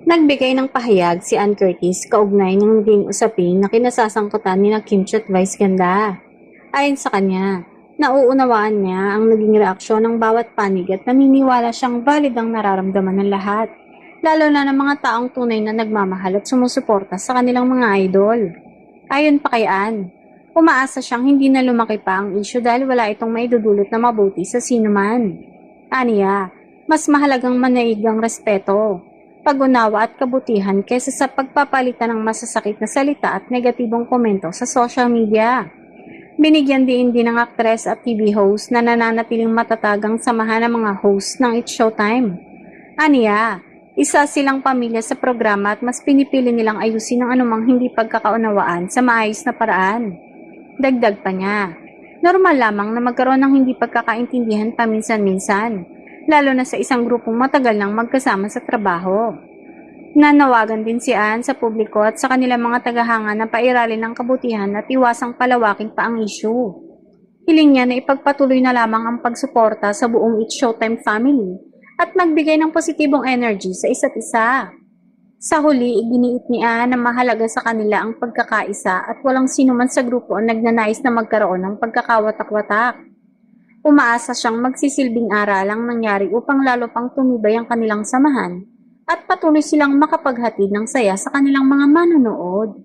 Nagbigay ng pahayag si Ann Curtis kaugnay ng naging usapin na kinasasangkutan ni Kim Chiat Vice Ganda. Ayon sa kanya, nauunawaan niya ang naging reaksyon ng bawat panig at naniniwala siyang valid ang nararamdaman ng lahat, lalo na ng mga taong tunay na nagmamahal at sumusuporta sa kanilang mga idol. Ayon pa kay Ann, umaasa siyang hindi na lumaki pa ang issue dahil wala itong maidudulot na mabuti sa sinuman. Aniya, mas mahalagang manaig ang respeto, pag-unawa at kabutihan kaysa sa pagpapalitan ng masasakit na salita at negatibong komento sa social media. Binigyan din ng aktres at TV host na nananatiling matatagang samahan ng mga host ng It's Showtime. Aniya, isa silang pamilya sa programa at mas pinipili nilang ayusin ang anumang hindi pagkakaunawaan sa maayos na paraan. Dagdag pa niya, normal lamang na magkaroon ng hindi pagkakaintindihan paminsan-minsan, lalo na sa isang grupong matagal nang magkasama sa trabaho. Nanawagan din si Ann sa publiko at sa kanilang mga tagahanga na pairalin ng kabutihan at iwasang palawakin pa ang issue. Hiling niya na ipagpatuloy na lamang ang pagsuporta sa buong It's Showtime family at magbigay ng positibong energy sa isa't isa. Sa huli, iginiit ni Ann na mahalaga sa kanila ang pagkakaisa at walang sino man sa grupo ang nagnanais na magkaroon ng pagkakawatak-watak. Umaasa siyang magsisilbing aralang nangyari upang lalo pang tumibay ang kanilang samahan at patuloy silang makapaghatid ng saya sa kanilang mga manonood.